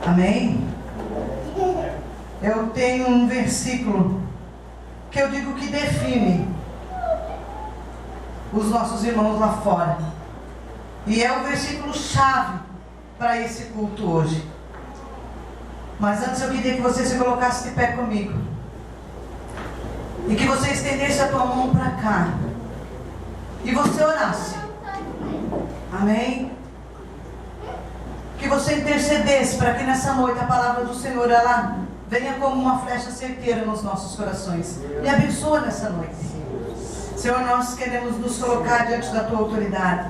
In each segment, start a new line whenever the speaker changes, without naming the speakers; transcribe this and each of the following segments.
Amém? Eu tenho um versículo que eu digo que define os nossos irmãos lá fora. E é o versículo chave para esse culto hoje. Mas antes eu queria que você se colocasse de pé comigo. E que você estendesse a tua mão para cá. E você orasse. Amém? Que você intercedesse para que nessa noite a palavra do Senhor ela venha como uma flecha certeira nos nossos corações. Me abençoa nessa noite. Senhor, nós queremos nos colocar diante da tua autoridade,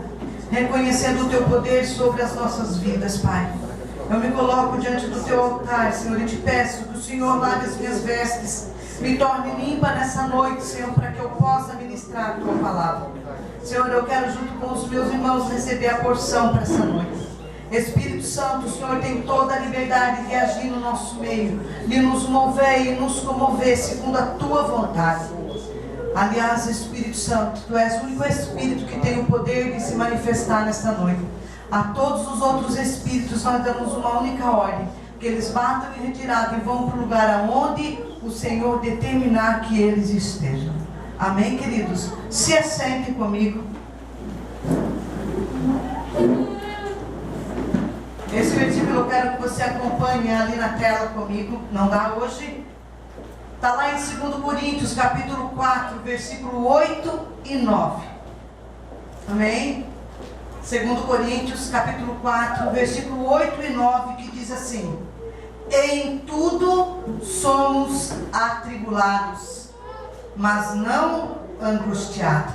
reconhecendo o teu poder sobre as nossas vidas, Pai. Eu me coloco diante do teu altar, Senhor, e te peço que o Senhor lave as minhas vestes, me torne limpa nessa noite, Senhor, para que eu possa ministrar a tua palavra. Senhor, eu quero junto com os meus irmãos receber a porção para essa noite. Espírito Santo, o Senhor tem toda a liberdade de agir no nosso meio, de nos mover e nos comover segundo a tua vontade. Aliás, Espírito Santo, tu és o único Espírito que tem o poder de se manifestar nesta noite. A todos os outros Espíritos nós damos uma única ordem, que eles batam em retirada e vão para o lugar aonde o Senhor determinar que eles estejam. Amém, queridos? Se assentem comigo. Esse versículo eu quero que você acompanhe ali na tela comigo. Não dá hoje? Está lá em 2 Coríntios, capítulo 4, versículo 8 e 9. Amém? 2 Coríntios, capítulo 4, versículo 8 e 9, que diz assim: em tudo somos atribulados, mas não angustiados,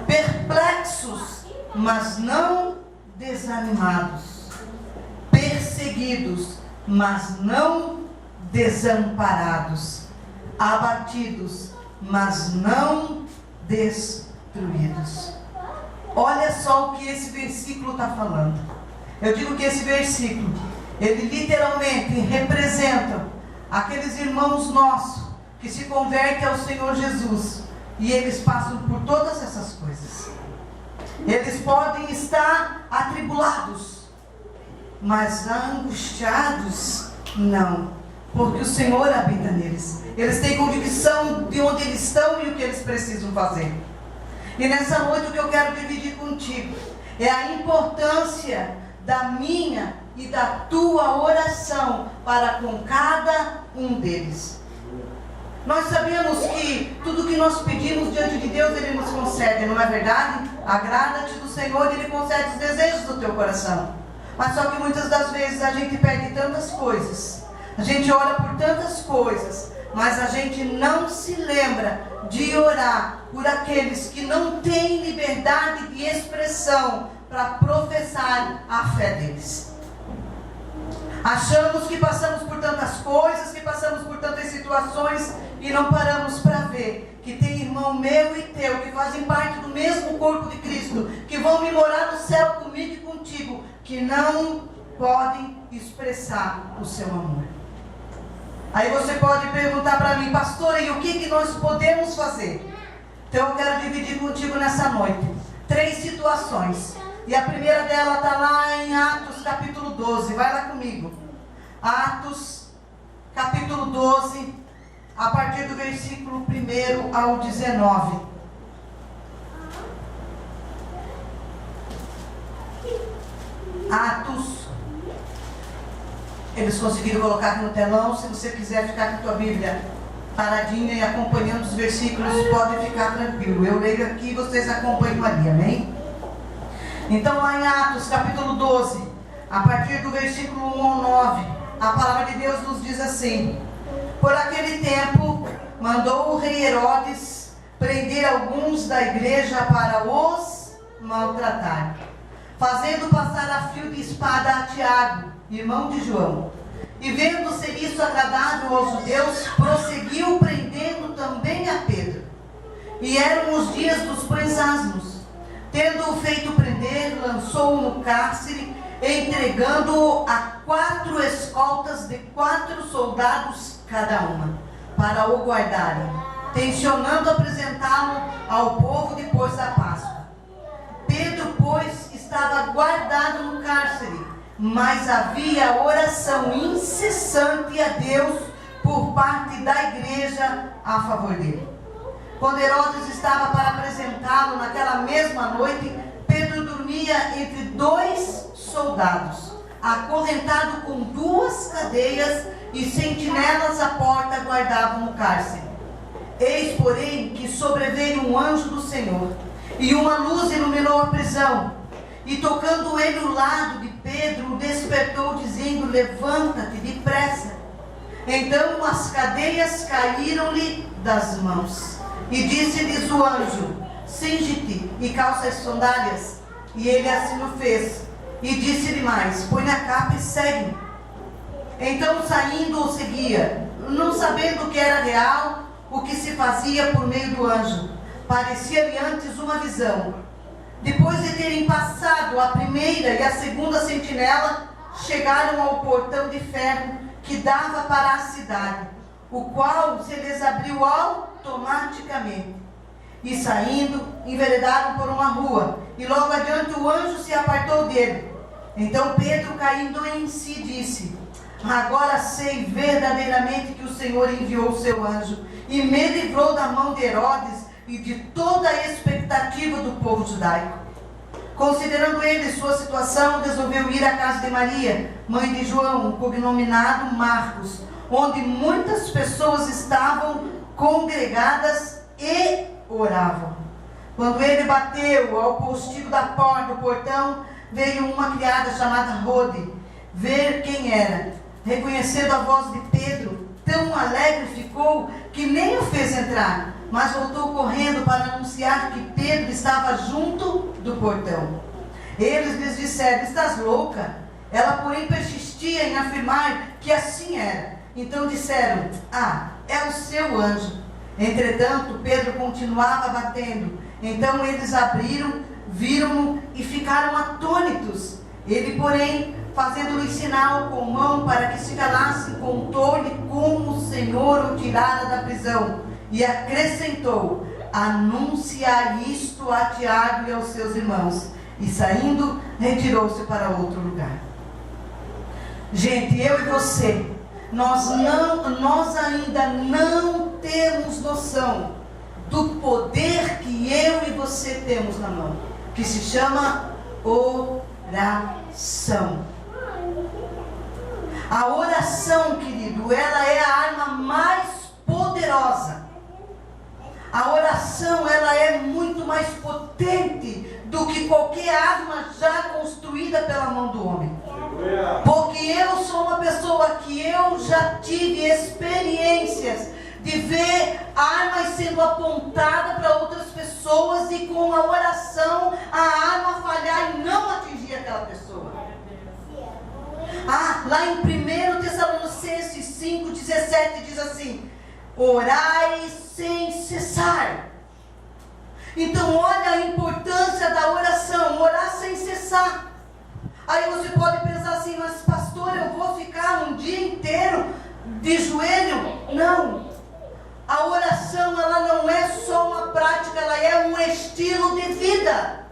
perplexos, mas não desanimados, perseguidos, mas não desamparados, abatidos, mas não destruídos. Olha só o que esse versículo está falando. Eu digo que esse versículo, ele literalmente representa aqueles irmãos nossos que se convertem ao Senhor Jesus e eles passam por todas essas coisas. Eles podem estar atribulados, mas angustiados não, porque o Senhor habita neles. Eles têm convicção de onde eles estão e o que eles precisam fazer. E nessa noite o que eu quero dividir contigo é a importância da minha e da tua oração para com cada um deles. Nós sabemos que tudo que nós pedimos diante de Deus, Ele nos concede, não é verdade? Agrada-te do Senhor e Ele concede os desejos do teu coração. Mas só que muitas das vezes a gente pede tantas coisas, a gente ora por tantas coisas, mas a gente não se lembra de orar por aqueles que não têm liberdade de expressão para professar a fé deles. Achamos que passamos por tantas coisas, que passamos por tantas situações e não paramos para ver que tem irmão meu e teu que fazem parte do mesmo corpo de Cristo, que vão me morar no céu comigo e contigo, que não podem expressar o seu amor. Aí você pode perguntar para mim, pastora, e o que nós podemos fazer? Então eu quero dividir contigo nessa noite 3 situações. E a primeira dela está lá em Atos capítulo 12. Vai lá comigo. Atos capítulo 12, a partir do versículo 1 ao 19. Atos. Eles conseguiram colocar aqui no telão. Se você quiser ficar com a tua Bíblia paradinha e acompanhando os versículos, pode ficar tranquilo. Eu leio aqui e vocês acompanham ali, amém? Então lá em Atos capítulo 12, a partir do versículo 1 ao 9, a palavra de Deus nos diz assim: por aquele tempo mandou o rei Herodes prender alguns da igreja para os maltratar, fazendo passar a fio de espada a Tiago, irmão de João. E vendo ser isso agradável aos judeus, prosseguiu prendendo também a Pedro. E eram os dias dos pães asmos. Tendo-o feito prender, lançou-o no cárcere, entregando-o a 4 escoltas de 4 soldados cada uma, para o guardarem, tencionando apresentá-lo ao povo depois da Páscoa. Pedro, pois, estava guardado no cárcere, mas havia oração incessante a Deus por parte da igreja a favor dele. Quando Herodes estava para apresentá-lo naquela mesma noite, Pedro dormia entre 2 soldados, acorrentado com 2 cadeias, e sentinelas à porta guardavam o cárcere. Eis, porém, que sobreveio um anjo do Senhor, e uma luz iluminou a prisão, e tocando ele o lado de Pedro, o despertou, dizendo: levanta-te depressa. Então as cadeias caíram-lhe das mãos, e disse-lhes o anjo: cinge-te e calça as sandálias. E ele assim o fez, e disse-lhe mais: põe a capa e segue-me. Então saindo o seguia, não sabendo que era real o que se fazia por meio do anjo. Parecia-lhe antes uma visão. Depois de terem passado a primeira e a segunda sentinela, chegaram ao portão de ferro que dava para a cidade, o qual se lhes abriu automaticamente. E saindo, enveredaram por uma rua, e logo adiante o anjo se apartou dele. Então Pedro, caindo em si, disse: agora sei verdadeiramente que o Senhor enviou o seu anjo, e me livrou da mão de Herodes e de toda a expectativa do povo judaico. Considerando ele sua situação, resolveu ir à casa de Maria, mãe de João, cognominado Marcos, onde muitas pessoas estavam congregadas e oravam. Quando ele bateu ao postigo da porta do portão, veio uma criada chamada Rode ver quem era. Reconhecendo a voz de Pedro, tão alegre ficou que nem o fez entrar, mas voltou correndo para anunciar que Pedro estava junto do portão. Eles lhes disseram: estás louca? Ela, porém, persistia em afirmar que assim era. Então disseram: é o seu anjo. Entretanto, Pedro continuava batendo. Então eles abriram, viram-no e ficaram atônitos. Ele, porém, fazendo-lhe sinal com mão para que se calasse, contou-lhe como o Senhor o tirara da prisão. E acrescentou: anunciar isto a Tiago e aos seus irmãos. E saindo, retirou-se para outro lugar. Gente, eu e você, nós ainda não temos noção do poder que eu e você temos na mão, que se chama oração. A oração, querido, ela é a arma mais poderosa. A oração, ela é muito mais potente do que qualquer arma já construída pela mão do homem. Porque eu sou uma pessoa que eu já tive experiências de ver armas sendo apontadas para outras pessoas e com a oração a arma falhar e não atingir aquela pessoa. Lá em 1 Tessalonicenses 5,17 diz assim: orai sem cessar. Então olha a importância da oração, orar sem cessar. Aí você pode pensar assim: mas pastor, eu vou ficar um dia inteiro de joelho? Não. A oração, ela não é só uma prática, ela é um estilo de vida.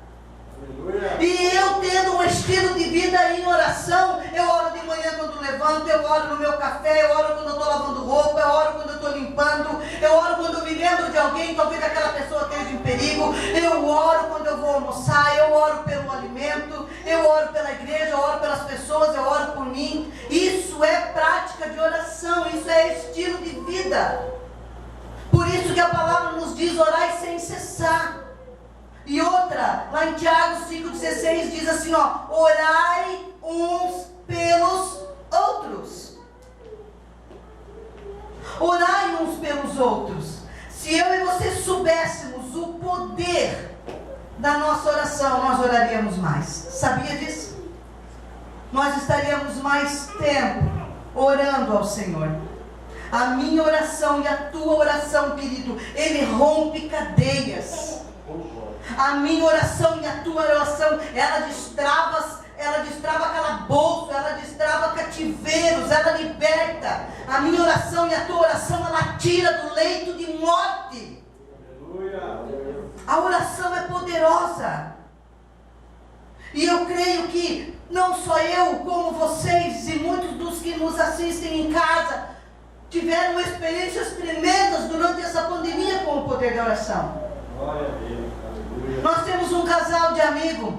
E eu tendo um estilo de vida em oração, eu oro de manhã quando levanto, eu oro no meu café, eu oro quando eu estou lavando roupa, eu oro quando eu estou limpando, eu oro quando eu me lembro de alguém, talvez aquela pessoa esteja em perigo, eu oro quando eu vou almoçar, eu oro pelo alimento, eu oro pela igreja, eu oro pelas pessoas, eu oro por mim. Isso é prática de oração, isso é estilo de vida. Por isso que a palavra nos diz: orai sem cessar. E outra, lá em Tiago 5,16 diz assim, orai uns pelos outros. Orai uns pelos outros. Se eu e você soubéssemos o poder da nossa oração, nós oraríamos mais. Sabia disso? Nós estaríamos mais tempo orando ao Senhor. A minha oração e a tua oração, querido, ele rompe cadeias. A minha oração e a tua oração, ela destrava calabouço, ela destrava cativeiros, ela liberta. A minha oração e a tua oração, ela tira do leito de morte. A oração é poderosa. E eu creio que não só eu, como vocês e muitos dos que nos assistem em casa, tiveram experiências tremendas durante essa pandemia com o poder da oração.
Glória a Deus, aleluia.
Nós temos um casal de amigos,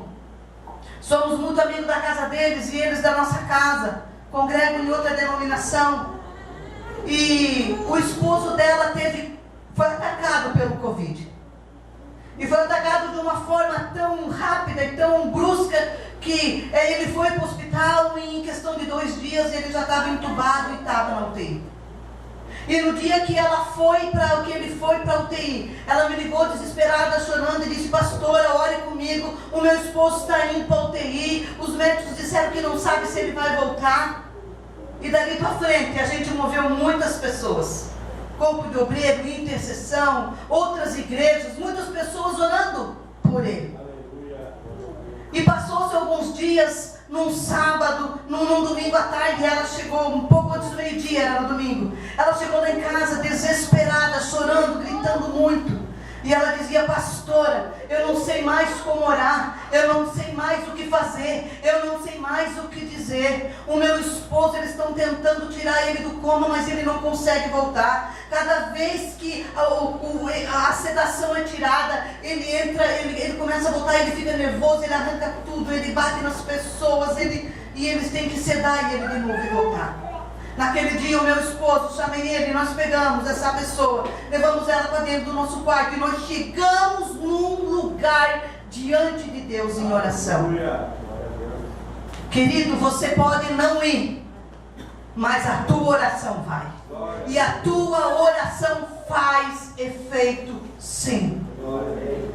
somos muito amigos da casa deles e eles da nossa casa, congregam em outra denominação, e o esposo dela foi atacado pelo Covid, e foi atacado de uma forma tão rápida e tão brusca, que ele foi para o hospital e em questão de 2 dias ele já estava entubado e estava na UTI. E no dia que ele foi para a UTI, ela me ligou desesperada, chorando, e disse: pastora, ore comigo, o meu esposo está indo para a UTI, os médicos disseram que não sabe se ele vai voltar. E dali para frente a gente moveu muitas pessoas, corpo de obreiro, intercessão, outras igrejas, muitas pessoas orando por ele. E passou-se alguns dias, num sábado, num domingo à tarde, ela chegou, um pouco antes do meio-dia, era no domingo, ela chegou lá em casa desesperada, chorando, gritando muito. E ela dizia: pastora, eu não sei mais como orar, eu não sei mais o que fazer, eu não sei mais o que dizer. O meu esposo, eles estão tentando tirar ele do coma, mas ele não consegue voltar. Cada vez que a sedação é tirada, ele começa a voltar, ele fica nervoso, ele arranca tudo, ele bate nas pessoas, e eles têm que sedar e ele de novo voltar. Naquele dia o meu esposo, chamei ele, nós pegamos essa pessoa, levamos ela para dentro do nosso quarto e nós chegamos num lugar diante de Deus em oração. Querido, você pode não ir, mas a tua oração vai. E a tua oração faz efeito sim.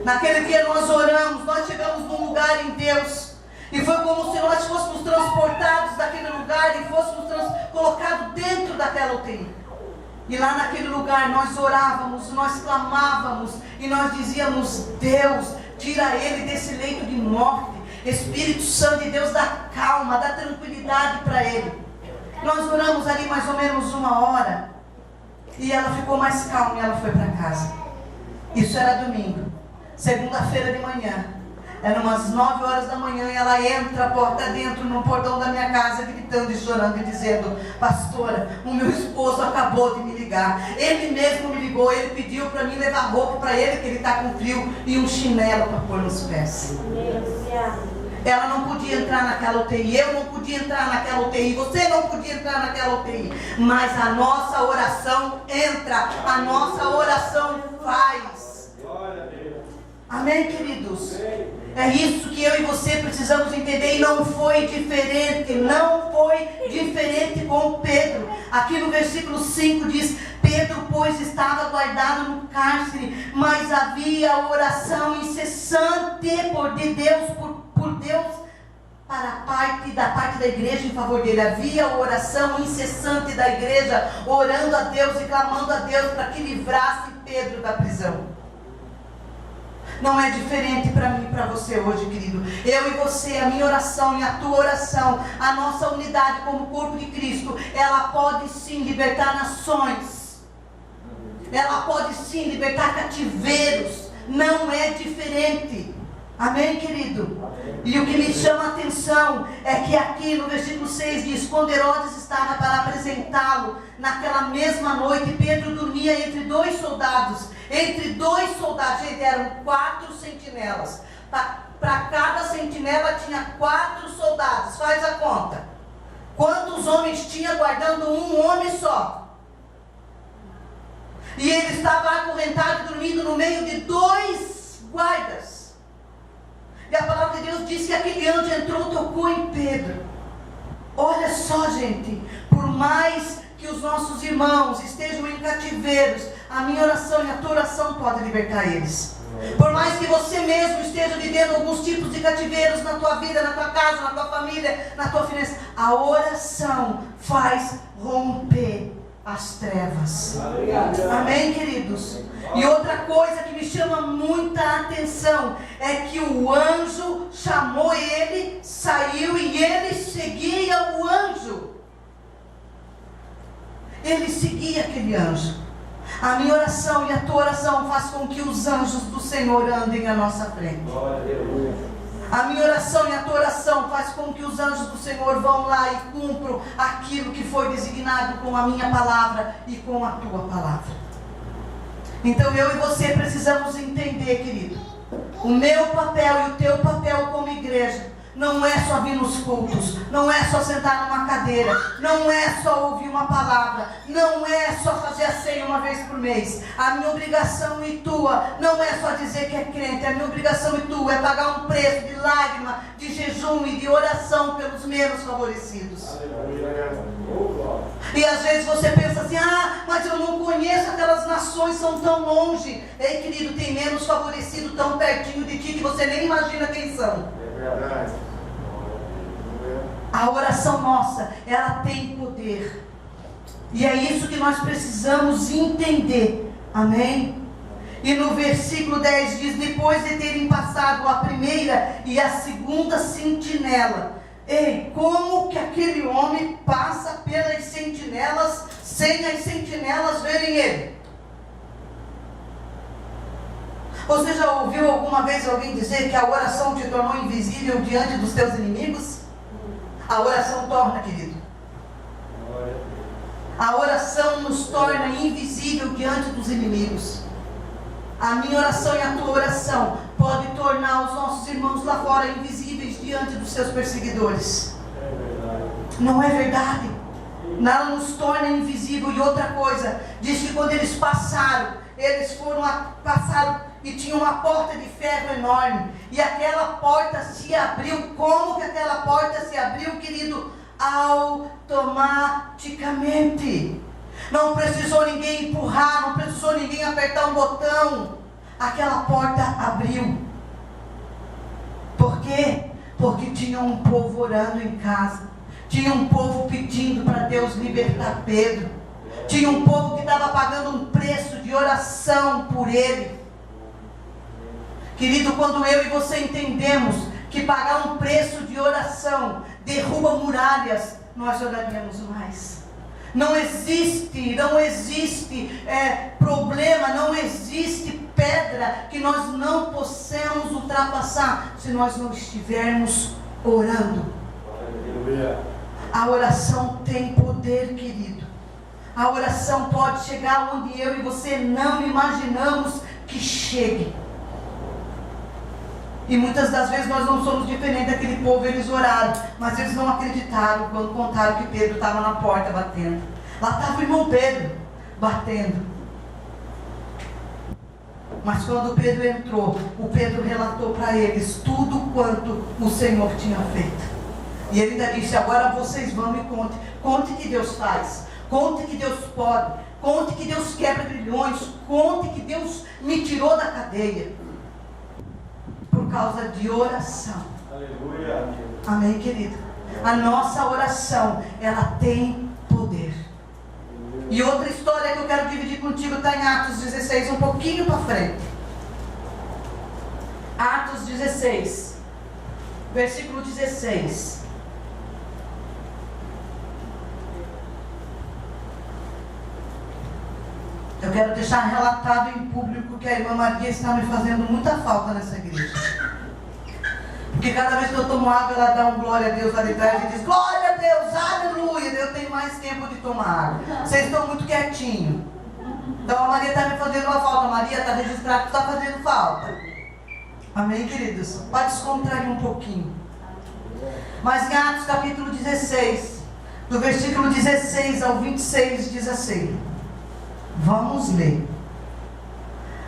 Naquele dia nós oramos, nós chegamos num lugar em Deus. E foi como se nós fôssemos transportados daquele lugar e fôssemos colocados dentro daquela UTI. E lá naquele lugar nós orávamos, nós clamávamos e nós dizíamos: Deus, tira ele desse leito de morte. Espírito Santo de Deus, dá calma, dá tranquilidade para ele. Nós oramos ali mais ou menos 1 hora e ela ficou mais calma e ela foi para casa. Isso era domingo. Segunda-feira de manhã, eram umas 9 horas da manhã, e ela entra a porta dentro, no portão da minha casa, gritando e chorando e dizendo: pastora, o meu esposo acabou de me ligar, ele mesmo me ligou, ele pediu para mim levar roupa para ele, que ele está com frio, e um chinelo para pôr nos pés. Ela não podia entrar naquela UTI, eu não podia entrar naquela UTI, você não podia entrar naquela UTI, mas a nossa oração entra, a nossa oração faz.
Glória a Deus.
Amém, queridos? É isso que eu e você precisamos entender. E não foi diferente com Pedro. Aqui no versículo 5 diz: Pedro, pois, estava guardado no cárcere, mas havia oração incessante de Deus, por Deus, da parte da igreja em favor dele. Havia oração incessante da igreja, orando a Deus e clamando a Deus para que livrasse Pedro da prisão. Não é diferente para mim e para você hoje, querido. Eu e você, a minha oração e a tua oração, a nossa unidade como corpo de Cristo, ela pode sim libertar nações. Ela pode sim libertar cativeiros. Não é diferente. Amém, querido? E o que me chama a atenção é que aqui no versículo 6 diz: quando Herodes estava para apresentá-lo, naquela mesma noite, Pedro dormia entre 2 soldados. Gente, eram 4 sentinelas. Para cada sentinela tinha 4 soldados. Faz a conta. Quantos homens tinha guardando um homem só? E ele estava acorrentado, dormindo no meio de 2 guardas. E a palavra de Deus diz que aquele anjo entrou, tocou em Pedro. Olha só, gente, por mais que os nossos irmãos estejam em cativeiros, a minha oração e a tua oração pode libertar eles. Por mais que você mesmo esteja vivendo alguns tipos de cativeiros na tua vida, na tua casa, na tua família, na tua finança, a oração faz romper as trevas. Amém, queridos? E outra coisa que me chama muita atenção é que o anjo chamou ele, saiu e ele seguia o anjo. Ele seguia aquele anjo. A minha oração e a tua oração faz com que os anjos do Senhor andem à nossa frente. A minha oração e a tua oração faz com que os anjos do Senhor vão lá e cumpram aquilo que foi designado com a minha palavra e com a tua palavra. Então eu e você precisamos entender, querido, o meu papel e o teu papel como igreja não é só vir nos cultos, não é só sentar numa cadeira, não é só ouvir uma palavra, não é só fazer a ceia uma vez por mês. A minha obrigação e tua não é só dizer que é crente, a minha obrigação e tua é pagar um preço de lágrima, de jejum e de oração pelos menos favorecidos. E às vezes você pensa assim, mas eu não conheço, aquelas nações são tão longe. Ei, querido, tem menos favorecido tão pertinho de ti que você nem imagina quem são.
É verdade.
A oração nossa, ela tem poder. E é isso que nós precisamos entender. Amém? E no versículo 10 diz, depois de terem passado a primeira e a segunda sentinela. Ei, como que aquele homem passa pelas sentinelas sem as sentinelas verem ele? Você já ouviu alguma vez alguém dizer que a oração te tornou invisível diante dos teus inimigos? A oração torna, querido. A oração nos torna invisível diante dos inimigos. A minha oração e a tua oração pode tornar os nossos irmãos lá fora invisíveis diante dos seus perseguidores. Não é verdade? Ela nos torna invisível. E outra coisa, diz que quando eles passaram, passaram e tinha uma porta de ferro enorme, e aquela porta se abriu. Como que aquela porta se abriu, querido? Automaticamente. Não precisou ninguém empurrar, não precisou ninguém apertar um botão. Aquela porta abriu. Por quê? Porque tinha um povo orando em casa, tinha um povo pedindo para Deus libertar Pedro, tinha um povo que estava pagando um preço de oração por ele. Querido, quando eu e você entendemos que pagar um preço de oração derruba muralhas, nós oraríamos mais. Não existe problema, não existe pedra que nós não possamos ultrapassar se nós não estivermos orando. A oração tem poder, querido. A oração pode chegar onde eu e você não imaginamos que chegue. E muitas das vezes nós não somos diferentes daquele povo. Eles oraram, mas eles não acreditaram quando contaram que Pedro estava na porta batendo. Lá estava o irmão Pedro batendo. Mas quando Pedro entrou, o Pedro relatou para eles tudo quanto o Senhor tinha feito. E ele ainda disse, agora vocês vão e conte que Deus faz, conte que Deus pode, conte que Deus quebra grilhões, conte que Deus me tirou da cadeia. Por causa de oração.
Aleluia.
Amém, querido? A nossa oração, ela tem poder. E outra história que eu quero dividir contigo está em Atos 16, um pouquinho para frente. Atos 16, versículo 16. Eu quero deixar relatado em público que a irmã Maria está me fazendo muita falta nessa igreja. Porque cada vez que eu tomo água, ela dá um glória a Deus lá de trás e diz, glória a Deus, aleluia, eu tenho mais tempo de tomar água. Vocês estão muito quietinhos. Então a Maria está me fazendo uma falta. A Maria está registrada que está fazendo falta. Amém, queridos? Pode descontrair um pouquinho. Mas em Atos capítulo 16, do versículo 16 ao 26, diz assim. Vamos ler.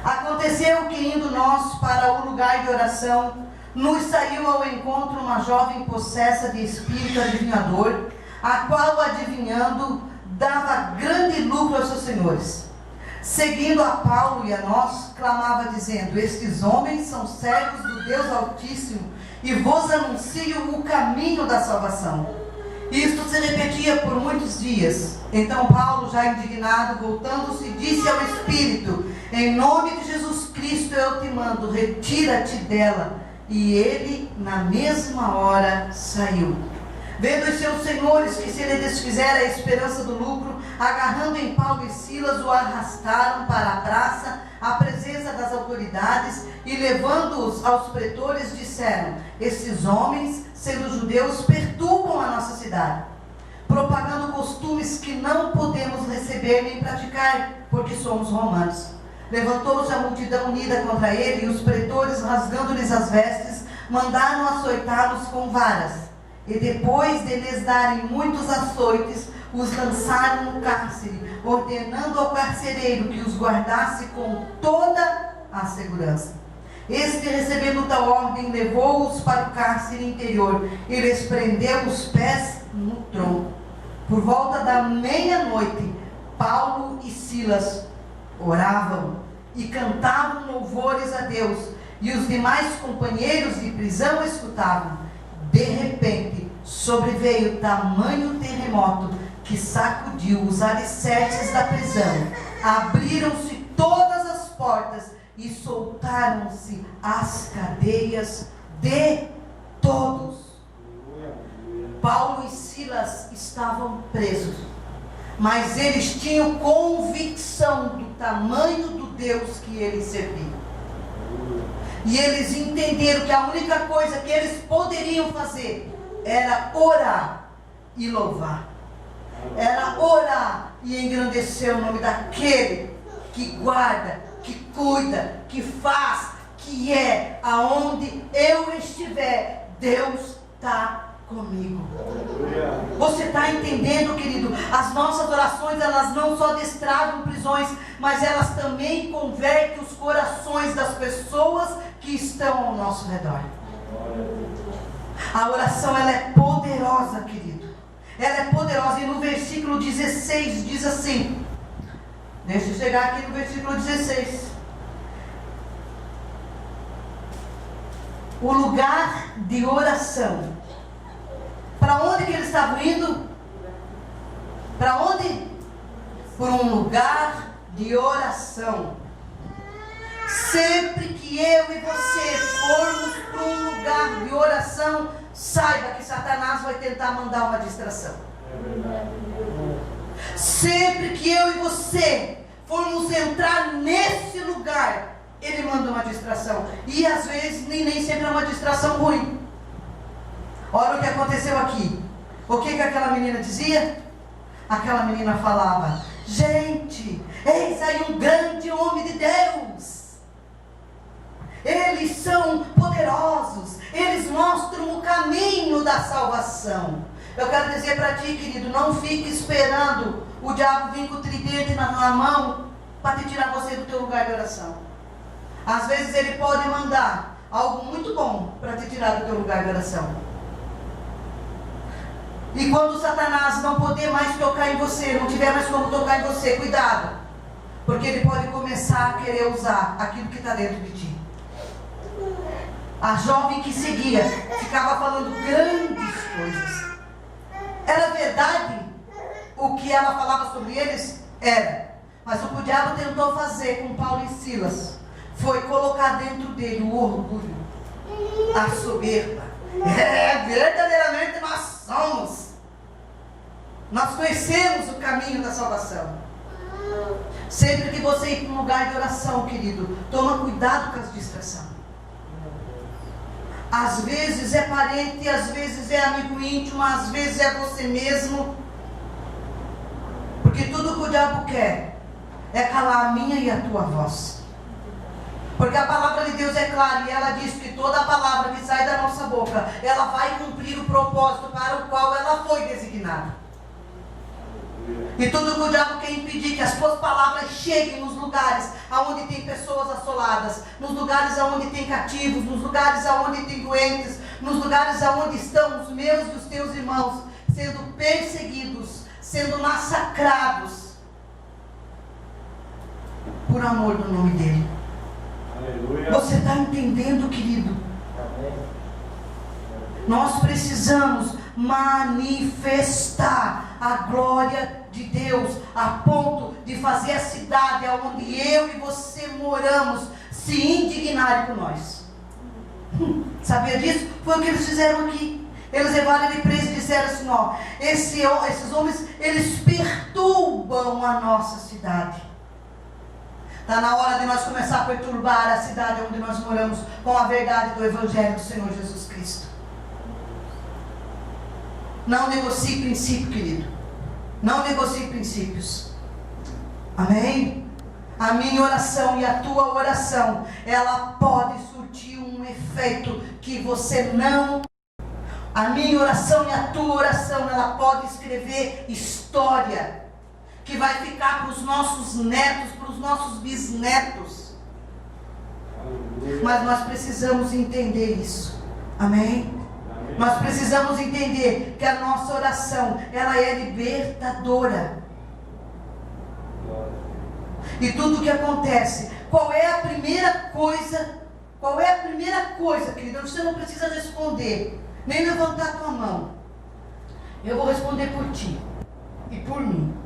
Aconteceu que indo nós para o lugar de oração, nos saiu ao encontro uma jovem possessa de espírito adivinhador, a qual, adivinhando, dava grande lucro aos seus senhores. Seguindo a Paulo e a nós, clamava dizendo, estes homens são servos do Deus Altíssimo e vos anunciam o caminho da salvação. Isto se repetia por muitos dias. Então Paulo, já indignado, voltando-se, disse ao Espírito, em nome de Jesus Cristo eu te mando, retira-te dela. E ele, na mesma hora, saiu. Vendo os seus senhores que se lhe desfizera a esperança do lucro, agarrando em Paulo e Silas, o arrastaram para a praça, à presença das autoridades e, levando-os aos pretores, disseram: esses homens, sendo judeus, perturbam a nossa cidade, propagando costumes que não podemos receber nem praticar, porque somos romanos. Levantou-se a multidão unida contra ele, e os pretores, rasgando-lhes as vestes, mandaram açoitá-los com varas. E depois de lhes darem muitos açoites, os lançaram no cárcere, ordenando ao carcereiro que os guardasse com toda a segurança. Este, recebendo tal ordem, levou-os para o cárcere interior e lhes prendeu os pés no tronco. Por volta da meia-noite, Paulo e Silas oravam e cantavam louvores a Deus, e os demais companheiros de prisão escutavam. De repente, sobreveio tamanho terremoto que sacudiu os alicerces da prisão. Abriram-se todas as portas e soltaram-se as cadeias de todos. Paulo e Silas estavam presos, mas eles tinham convicção do tamanho do Deus que eles serviam. E eles entenderam que a única coisa que eles poderiam fazer era orar e louvar. Era orar e engrandecer o nome daquele que guarda, que cuida, que faz, que é aonde eu estiver, Deus está comigo. Você está entendendo, querido? As nossas orações, elas não só destravam prisões, mas elas também convertem os corações das pessoas que estão ao nosso redor. A oração, ela é poderosa, querido. Ela é poderosa, e no versículo 16 diz assim, deixa eu chegar aqui no versículo 16. O lugar de oração. Para onde que eles estavam indo? Para onde? Por um lugar de oração. Sempre que eu e você formos para um lugar de oração, saiba que Satanás vai tentar mandar uma distração. Sempre que eu e você formos entrar nesse lugar, ele manda uma distração. E às vezes nem sempre é uma distração ruim. Olha o que aconteceu aqui. O que aquela menina dizia? Aquela menina falava: gente, eis aí um grande homem de Deus. Eles são poderosos. Eles mostram o caminho da salvação. Eu quero dizer para ti, querido, não fique esperando o diabo vir com o tridente na mão para te tirar você do teu lugar de oração. Às vezes ele pode mandar algo muito bom para te tirar do teu lugar de oração. E quando Satanás não poder mais tocar em você, não tiver mais como tocar em você, cuidado, porque ele pode começar a querer usar aquilo que está dentro de ti. A jovem que seguia ficava falando grandes coisas. Era verdade o que ela falava sobre eles? Era. Mas o que o diabo tentou fazer com Paulo e Silas foi colocar dentro dele o orgulho, a soberba. Verdadeiramente nós somos. Nós conhecemos o caminho da salvação. Sempre que você ir para um lugar de oração, querido, toma cuidado com as distrações. Às vezes é parente, às vezes é amigo íntimo, às vezes é você mesmo. Porque tudo que o diabo quer é calar a minha e a tua voz. Porque a palavra de Deus é clara, e ela diz que toda a palavra que sai da nossa boca, ela vai cumprir o propósito para o qual ela foi designada. E tudo que o diabo quer impedir que as suas palavras cheguem nos lugares onde tem pessoas assoladas, nos lugares onde tem cativos, nos lugares onde tem doentes, nos lugares onde estão os meus e os teus irmãos sendo perseguidos, sendo massacrados por amor do nome dele. Aleluia. Você está entendendo, querido? Amém. Nós precisamos manifestar a glória de Deus a ponto de fazer a cidade onde eu e você moramos se indignarem com nós. Sabia disso? Foi o que eles fizeram aqui. Eles levaram ele preso e disseram assim, ó, esses homens, eles perturbam a nossa cidade. Está na hora de nós começar a perturbar a cidade onde nós moramos com a verdade do Evangelho do Senhor Jesus Cristo. Não negocie princípio, querido. Não negocie princípios. Amém? A minha oração e a tua oração, ela pode surtir um efeito que você não... A minha oração e a tua oração, ela pode escrever história que vai ficar para os nossos netos, para os nossos bisnetos. Mas nós precisamos entender isso. Amém? Nós precisamos entender que a nossa oração, ela é libertadora. E tudo que acontece, qual é a primeira coisa, querida? Você não precisa responder, nem levantar a tua mão. Eu vou responder por ti e por mim.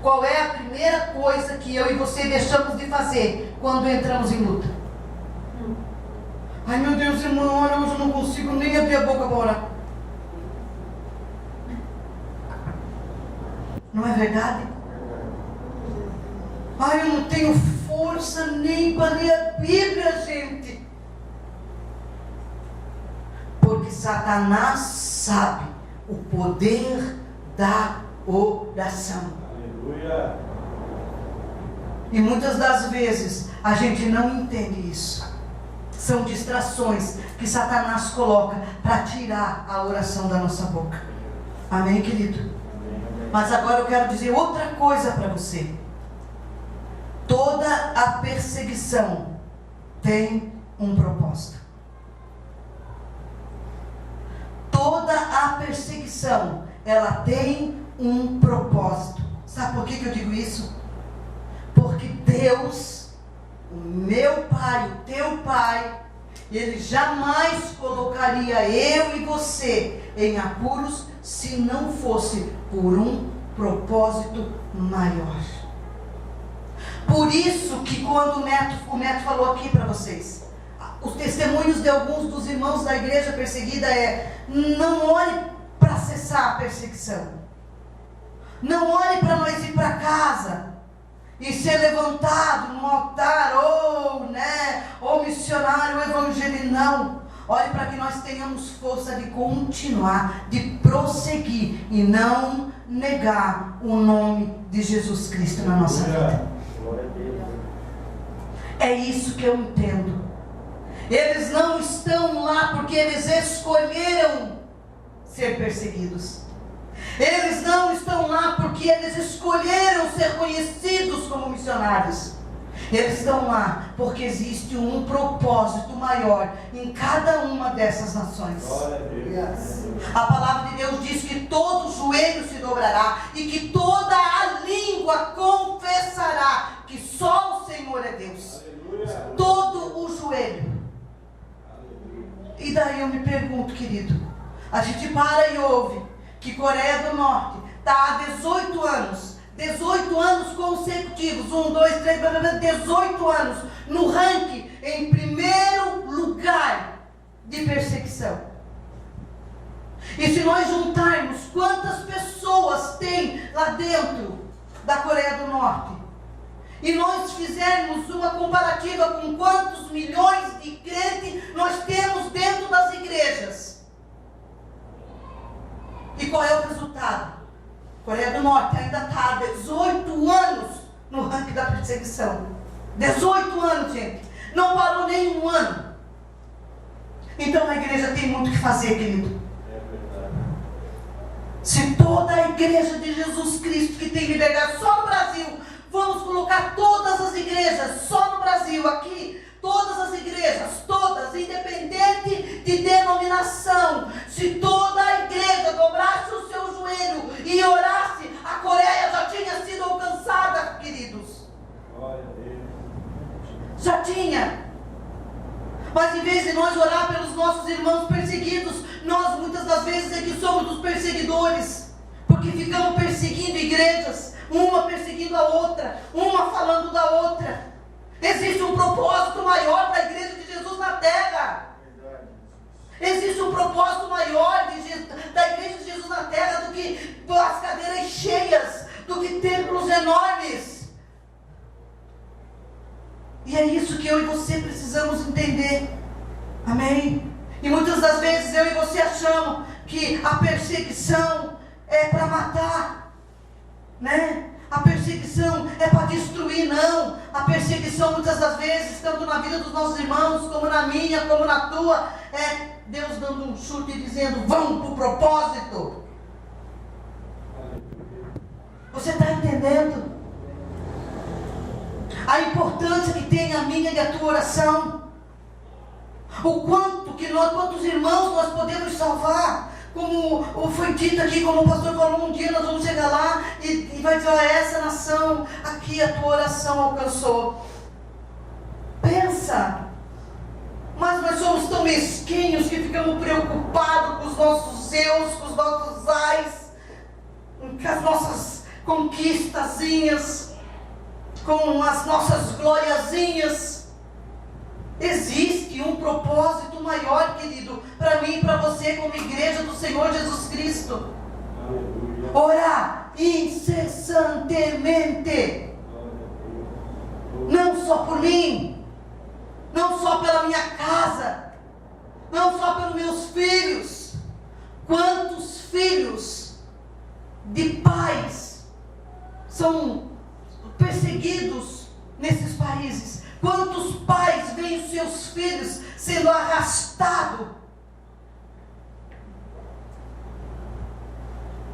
Qual é a primeira coisa que eu e você deixamos de fazer quando entramos em luta? Ai, meu Deus, irmão, olha, hoje eu não consigo nem abrir a boca para orar. Não é verdade? Ai, eu não tenho força nem para ler a Bíblia, gente. Porque Satanás sabe o poder da oração.
Aleluia.
E muitas das vezes a gente não entende isso. São distrações que Satanás coloca para tirar a oração da nossa boca. Amém, querido? Mas agora eu quero dizer outra coisa para você. Toda a perseguição tem um propósito. Toda a perseguição, ela tem um propósito. Sabe por que eu digo isso? Porque Deus, o meu Pai, o teu Pai, Ele jamais colocaria eu e você em apuros se não fosse por um propósito maior. Por isso que quando o Neto falou aqui para vocês, os testemunhos de alguns dos irmãos da igreja perseguida não olhe para cessar a perseguição. Não olhe para nós ir para casa e ser levantado no altar, ou missionário, evangelho, não. Olhe para que nós tenhamos força de continuar, de prosseguir e não negar o nome de Jesus Cristo na nossa vida. É isso que eu entendo. Eles não estão lá porque eles escolheram ser perseguidos. Eles não estão lá porque eles escolheram ser conhecidos como missionários. Eles estão lá porque existe um propósito maior em cada uma dessas nações. A palavra de Deus diz que todo joelho se dobrará e que toda a língua confessará que só o Senhor é Deus. Todo o joelho. E daí eu me pergunto, querido, a gente para e ouve que Coreia do Norte está há 18 anos consecutivos, 1, 2, 3, 18 anos, no ranking, em primeiro lugar de perseguição. E se nós juntarmos quantas pessoas tem lá dentro da Coreia do Norte, e nós fizermos uma comparativa com quantos milhões de crentes nós temos dentro das igrejas, e qual é o resultado? Coreia do Norte ainda está há 18 anos no ranking da perseguição. 18 anos, gente. Não parou nem um ano. Então a igreja tem muito o que fazer, querido. Se toda a igreja de Jesus Cristo que tem liberdade só no Brasil, vamos colocar todas as igrejas só no Brasil, aqui, todas as igrejas, todas, independente de denominação, se toda a igreja dobrasse o seu joelho e orasse, a Coreia já tinha sido alcançada, queridos.
Glória a Deus.
Já tinha. Mas em vez de nós orar pelos nossos irmãos perseguidos, nós muitas das vezes é que somos os perseguidores, porque ficamos perseguindo igrejas, uma perseguindo a outra, uma falando da outra. Existe um propósito maior da igreja de Jesus na terra. Existe um propósito maior da igreja de Jesus na terra do que as cadeiras cheias, do que templos enormes. é isso que eu e você precisamos entender. Amém? E muitas das vezes eu e você achamos que a perseguição é para matar, né? A perseguição é para destruir, não. A perseguição muitas das vezes, tanto na vida dos nossos irmãos, como na minha, como na tua, é Deus dando um chute e dizendo, vamos para o propósito. Você está entendendo? A importância que tem a minha e a tua oração. O quanto que nós, quantos irmãos nós podemos salvar. Como foi dito aqui, como o pastor falou, um dia nós vamos chegar lá e vai dizer, essa nação, aqui a tua oração alcançou. Pensa. Mas nós somos tão mesquinhos que ficamos preocupados com os nossos eus, com os nossos ais, com as nossas conquistazinhas, com as nossas gloriazinhas. Existe um propósito maior, querido, para mim e para você como igreja do Senhor Jesus Cristo.
Aleluia.
Orar incessantemente. Não só por mim, não só pela minha casa, não só pelos meus filhos. Quantos filhos de pais são perseguidos nesses países? Quantos pais veem os seus filhos sendo arrastados?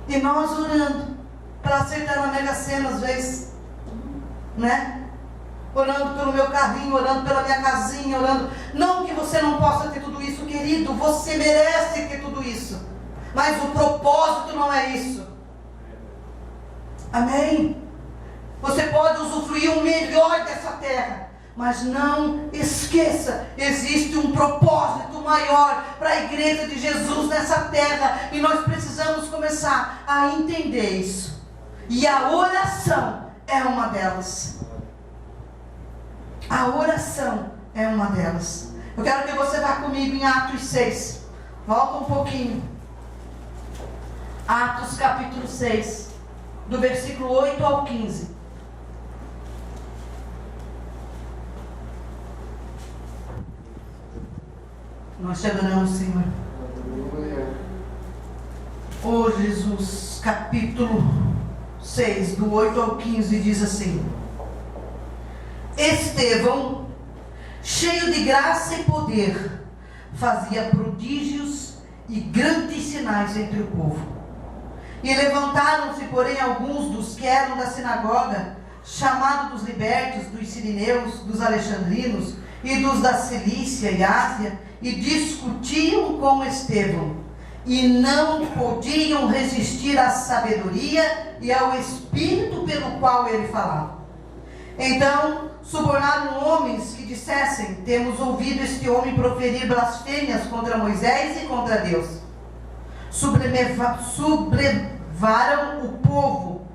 E nós orando para acertar na Mega Sena às vezes, né? Orando pelo meu carrinho, orando pela minha casinha, orando. Não que você não possa ter tudo isso, querido, você merece ter tudo isso. Mas o propósito não é isso. Amém? Você pode usufruir o melhor dessa terra. Mas não esqueça, existe um propósito maior para a igreja de Jesus nessa terra. E nós precisamos começar a entender isso. E a oração é uma delas. A oração é uma delas. Eu quero que você vá comigo em Atos 6. Volta um pouquinho. Atos capítulo 6, do versículo 8 ao 15. Nós te adoramos, Senhor. Oh Jesus, capítulo 6, do 8 ao 15, diz assim: Estevão, cheio de graça e poder, fazia prodígios e grandes sinais entre o povo. E levantaram-se, porém, alguns dos que eram da sinagoga, chamados dos libertos, dos sirineus, dos alexandrinos e dos da Cilícia e Ásia, e discutiam com Estevão, e não podiam resistir à sabedoria e ao espírito pelo qual ele falava. Então subornaram homens que dissessem: temos ouvido este homem proferir blasfêmias contra Moisés e contra Deus. Sublevaram o povo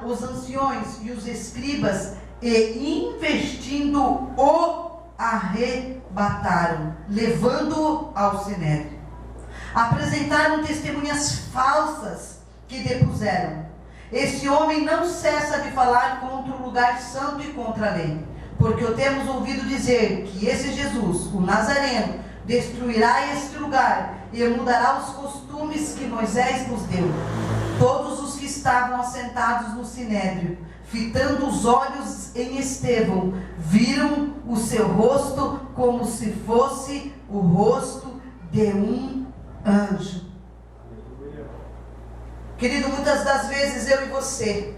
os anciões e os escribas, e investindo-o, arrebataram, levando-o ao sinédrio. Apresentaram testemunhas falsas que depuseram: este homem não cessa de falar contra o lugar santo e contra a lei, porque o temos ouvido dizer que esse Jesus, o Nazareno, destruirá este lugar e mudará os costumes que Moisés nos deu. Todos os que estavam assentados no sinédrio, fitando os olhos em Estevão, viram o seu rosto como se fosse o rosto de um anjo. Querido, muitas das vezes eu e você,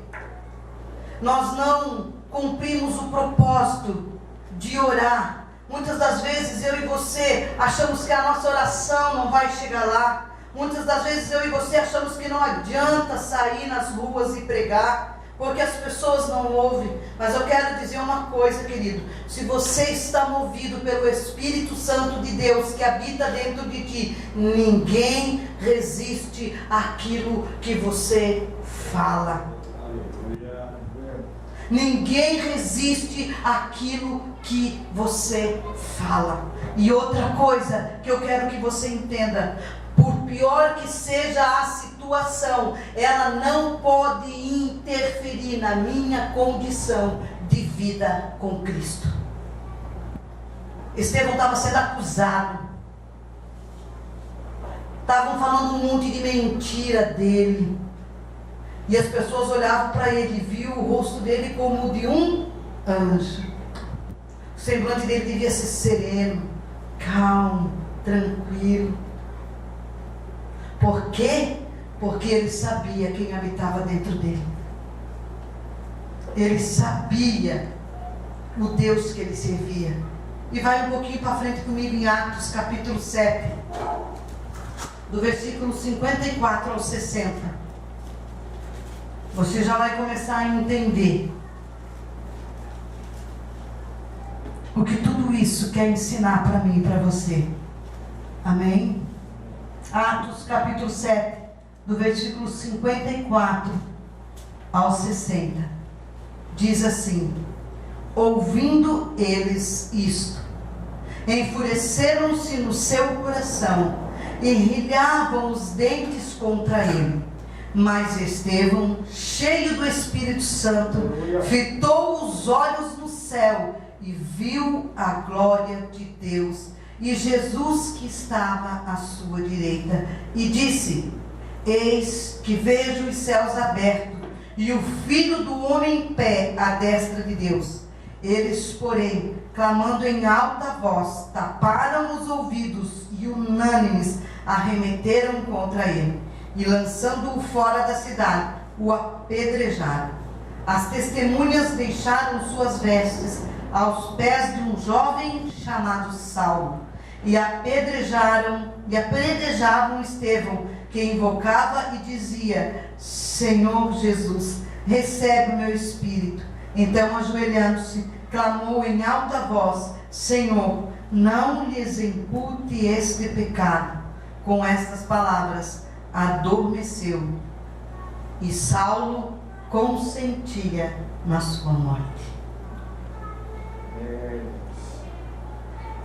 nós não cumprimos o propósito de orar. Muitas das vezes eu e você achamos que a nossa oração não vai chegar lá. Muitas das vezes eu e você achamos que não adianta sair nas ruas e pregar, porque as pessoas não ouvem. Mas eu quero dizer uma coisa, querido: se você está movido pelo Espírito Santo de Deus que habita dentro de ti, ninguém resiste àquilo que você fala. Ninguém resiste àquilo que você fala. E outra coisa que eu quero que você entenda: por pior que seja a situação, ela não pode interferir na minha condição de vida com Cristo. Estevão estava sendo acusado. Estavam falando um monte de mentira dele. E as pessoas olhavam para ele, viu o rosto dele como o de um anjo. O semblante dele devia ser sereno, calmo, tranquilo. Por quê? Porque ele sabia quem habitava dentro dele. Ele sabia o Deus que ele servia. E vai um pouquinho para frente comigo em Atos capítulo 7, do versículo 54 ao 60. Você já vai começar a entender o que tudo isso quer ensinar para mim e para você. Amém? Atos capítulo 7, do versículo 54 ao 60. Diz assim: ouvindo eles isto, enfureceram-se no seu coração e rilhavam os dentes contra ele. Mas Estevão, cheio do Espírito Santo, fitou os olhos no céu e viu a glória de Deus e Jesus que estava à sua direita, e disse: eis que vejo os céus abertos e o Filho do Homem em pé à destra de Deus. Eles, porém, clamando em alta voz, taparam os ouvidos e unânimes arremeteram contra ele, e lançando-o fora da cidade, o apedrejaram. As testemunhas deixaram suas vestes aos pés de um jovem chamado Saulo, e apedrejavam Estevão, que invocava e dizia: Senhor Jesus, recebe o meu espírito. Então, ajoelhando-se, clamou em alta voz: Senhor, não lhes impute este pecado. Com estas palavras, adormeceu, e Saulo consentia na sua morte.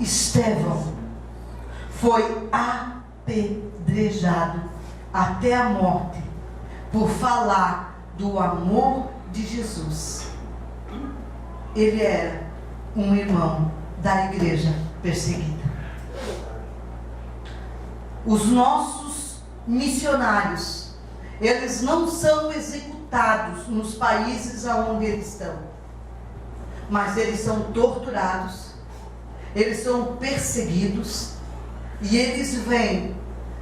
Estevão foi apedrejado até a morte por falar do amor de Jesus. Ele era um irmão da igreja perseguida. Os nossos missionários, eles não são executados nos países aonde eles estão, mas eles são torturados, eles são perseguidos, e eles veem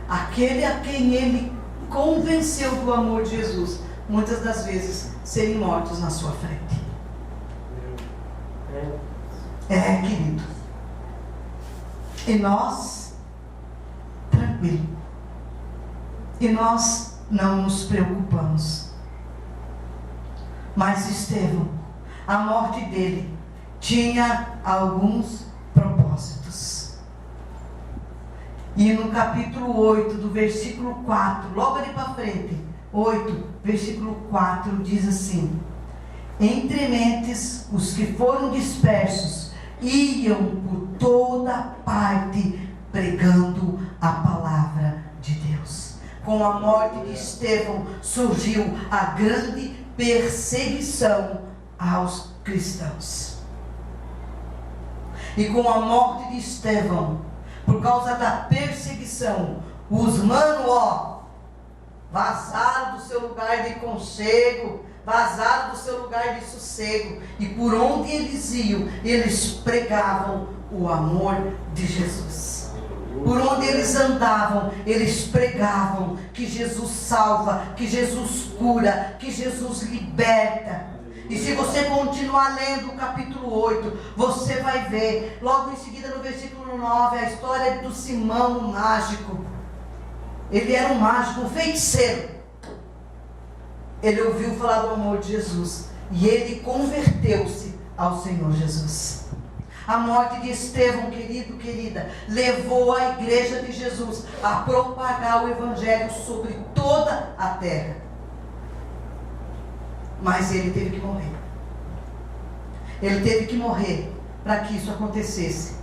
aquele a quem ele convenceu do amor de Jesus, muitas das vezes serem mortos na sua frente. Querido. E nós, tranquilo. E nós não nos preocupamos. Mas Estevão, a morte dele tinha alguns propósitos. E no capítulo 8, do versículo 4, logo ali para frente, 8, versículo 4, diz assim: entre mentes, os que foram dispersos iam por toda parte pregando a palavra de Deus. Com a morte de Estevão surgiu a grande perseguição aos cristãos. E com a morte de Estevão, por causa da perseguição, os manos, vazaram do seu lugar de conchego, vazaram do seu lugar de sossego, e por onde eles iam, eles pregavam o amor de Jesus. Por onde eles andavam, eles pregavam que Jesus salva, que Jesus cura, que Jesus liberta. E se você continuar lendo o capítulo 8, você vai ver, logo em seguida no versículo 9, a história do Simão, o mágico. Ele era um mágico, um feiticeiro. Ele ouviu falar do amor de Jesus e ele converteu-se ao Senhor Jesus. A morte de Estevão, querido, querida, levou a igreja de Jesus a propagar o evangelho sobre toda a terra. Mas ele teve que morrer. Ele teve que morrer para que isso acontecesse.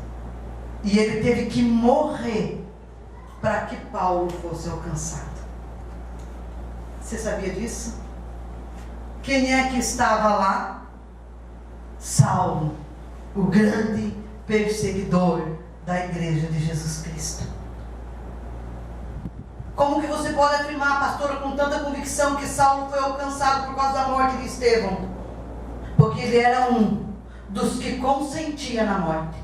E ele teve que morrer para que Paulo fosse alcançado. Você sabia disso? Quem é que estava lá? Saulo, o grande perseguidor da igreja de Jesus Cristo. Como que você pode afirmar, pastora, com tanta convicção que Saulo foi alcançado por causa da morte de Estevão? Porque ele era um dos que consentia na morte.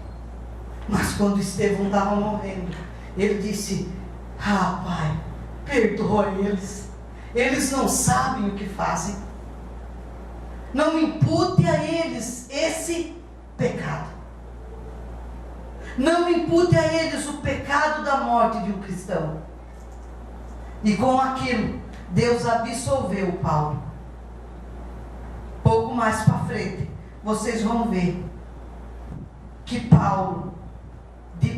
Mas quando Estevão estava morrendo, ele disse: ah, Pai, perdoa eles. Eles não sabem o que fazem. Não impute a eles esse pecado. Não impute a eles o pecado da morte de um cristão. E com aquilo, Deus absolveu Paulo. Pouco mais para frente, vocês vão ver que Paulo, de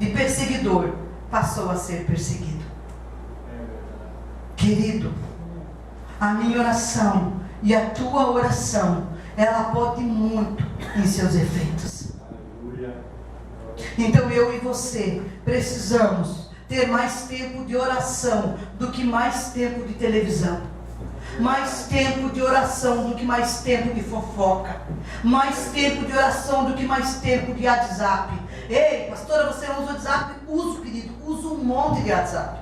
perseguidor, passou a ser perseguido. Querido, a minha oração e a tua oração, ela pode muito em seus efeitos. Então eu e você precisamos ter mais tempo de oração do que mais tempo de televisão. Mais tempo de oração do que mais tempo de fofoca. Mais tempo de oração do que mais tempo de WhatsApp. Ei, pastora, você não usa o WhatsApp? Uso, querido, uso um monte de WhatsApp.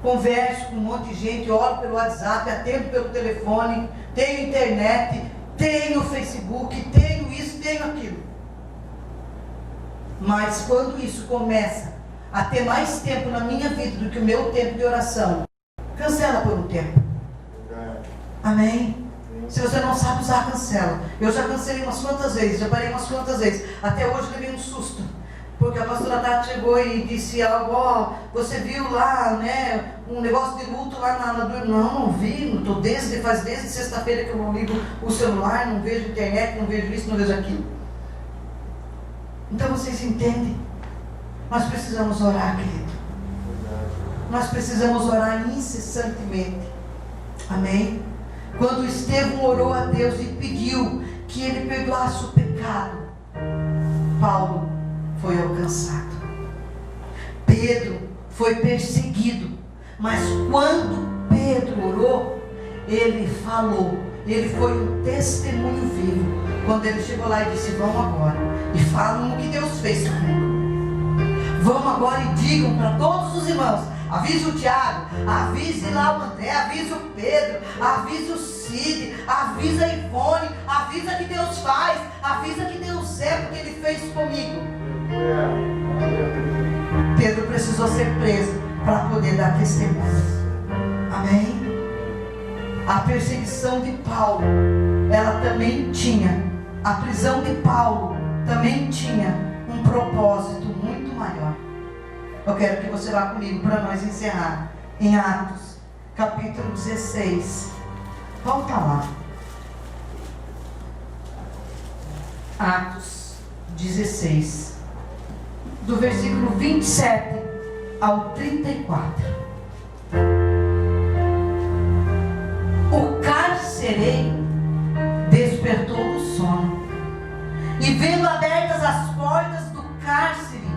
Converso com um monte de gente, oro pelo WhatsApp, atendo pelo telefone, tenho internet, tenho Facebook, tenho isso, tenho aquilo. Mas quando isso começa a ter mais tempo na minha vida do que o meu tempo de oração, cancela por um tempo. Amém? Se você não sabe usar, cancela. Eu já cancelei umas quantas vezes, já parei umas quantas vezes. Até hoje levei um susto. Porque a pastora Tati chegou e disse algo: ó, você viu lá, né, um negócio de luto lá na não vi, não estou faz desde sexta-feira que eu não ligo o celular, não vejo internet, não vejo isso, não vejo aquilo. Então vocês entendem? Nós precisamos orar, querido. Nós precisamos orar incessantemente. Amém? Quando Estevão orou a Deus e pediu que ele perdoasse o pecado, Paulo foi alcançado. Pedro foi perseguido, mas quando Pedro orou, ele falou, ele foi um testemunho vivo. Quando ele chegou lá e disse: vamos agora e falam o que Deus fez comigo. Vamos agora e digam para todos os irmãos. Avise o Tiago, avise lá o André, avise o Pedro, avise o Cid, avisa a Ivone, avisa que Deus faz, avisa que Deus é, porque Ele fez comigo. Pedro precisou ser preso para poder dar testemunho. Amém? A perseguição de Paulo, ela também tinha, a prisão de Paulo também tinha um propósito muito maior. Eu quero que você vá comigo para nós encerrar em Atos, capítulo 16. Volta lá. Atos 16, do versículo 27 ao 34. O carcereiro despertou do sono e, vendo abertas as portas do cárcere,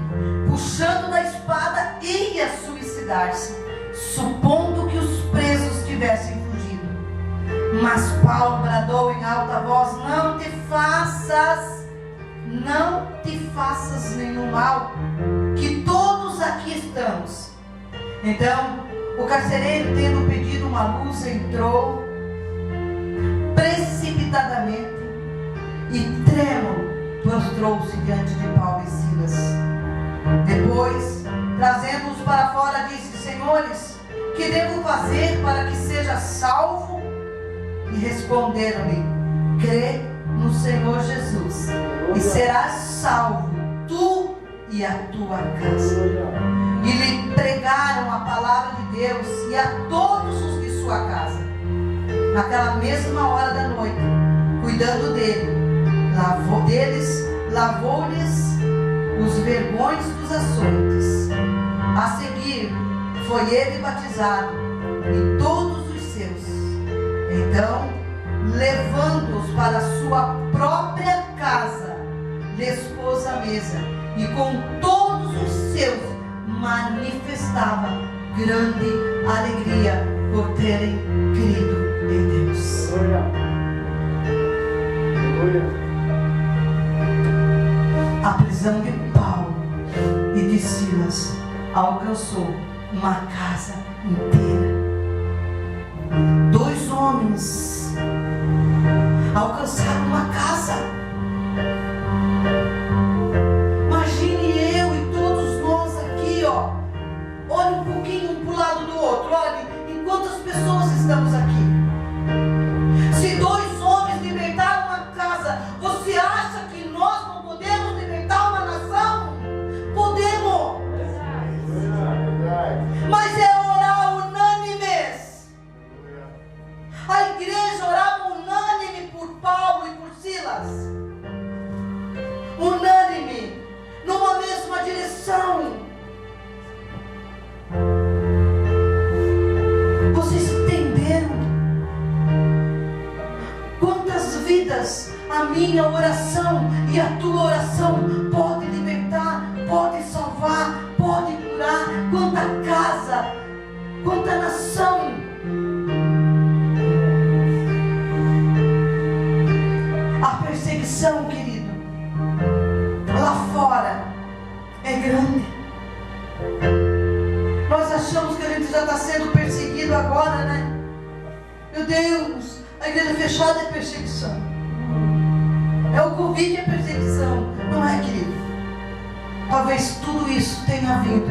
puxando da espada, ia suicidar-se, supondo que os presos tivessem fugido. Mas Paulo bradou em alta voz: não te faças nenhum mal, que todos aqui estamos. Então o carcereiro, tendo pedido uma luz, entrou precipitadamente e trêmulo prostrou-se diante de Paulo e Silas. Depois, trazendo-os para fora, disse: senhores, que devo fazer para que seja salvo? E responderam-lhe: crê no Senhor Jesus e serás salvo, tu e a tua casa. E lhe pregaram a palavra de Deus e a todos os de sua casa. Naquela mesma hora da noite, cuidando lavou-lhes os vergões dos açoites. A seguir, foi ele batizado e todos os seus. Então, levando-os para sua própria casa, lhes pôs a mesa, e com todos os seus manifestava grande alegria por terem crido em Deus. visão de Paulo e de Silas alcançou uma casa inteira. 2 homens alcançaram uma casa. Imagine eu e todos nós aqui, ó. Olhe um pouquinho um para o lado do outro. Olhe em quantas pessoas estamos aqui. Se 2 homens libertaram uma casa, você acha que nós não podemos libertar uma nação? Podemos. Mas é orar unânimes. A igreja orava unânime por Paulo e por Silas. Unânime, numa mesma direção. Vocês entenderam? Quantas vidas a minha oração e a tua oração pode libertar, pode salvar, pode curar? Quanta casa, quanta nação. A perseguição, querido, lá fora é grande. Nós achamos que a gente já está sendo perseguido agora, né? Meu Deus, a igreja fechada é perseguição. É o Covid, é perseguição. Não é, querido? Talvez tudo isso tenha vindo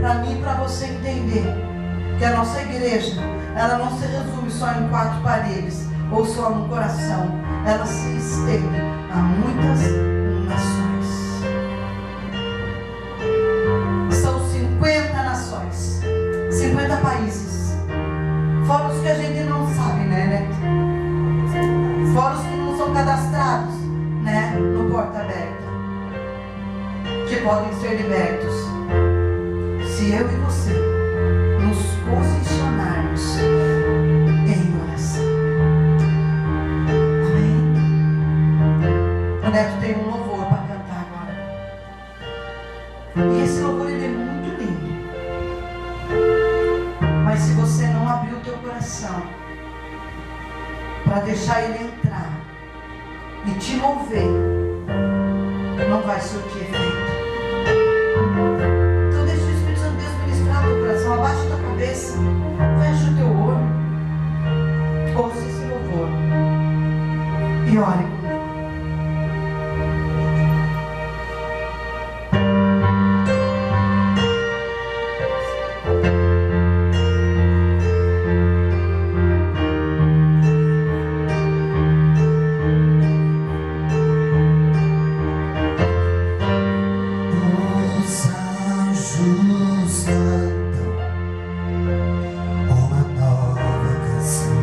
para mim e para você entender que a nossa igreja, ela não se resume só em 4 paredes ou só no coração. Ela se estende a muitas nações. São 50 nações, 50 países. Fora os que a gente não sabe, né? Fora os que não são cadastrados, né? No Porta Aberta, que podem ser libertos. Se eu e você nos posicionarmos em oração. Amém? O Neto tem um louvor para cantar agora. E esse louvor ele é muito lindo. Mas se você não abrir o teu coração para deixar ele entrar e te mover, não vai surtir efeito. Então deixa o Espírito Santo de Deus ministrar o teu coração. Abaixa a tua cabeça, fecha o teu olho, ouça esse louvor e ore comigo.
Uma nova canção.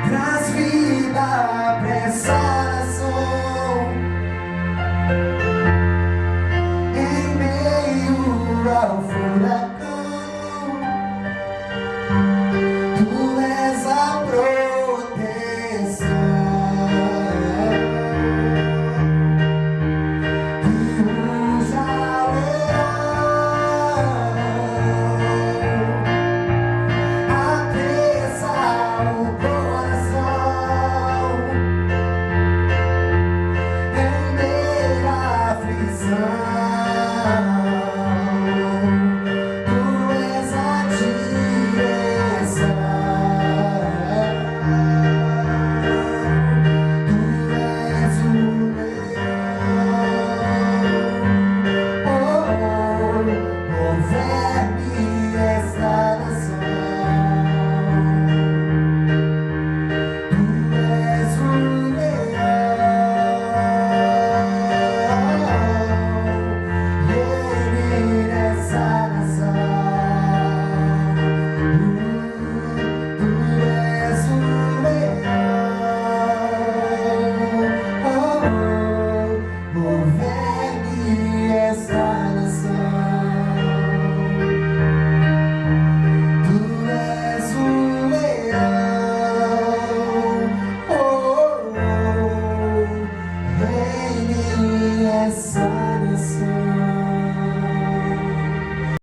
traz vida pra essa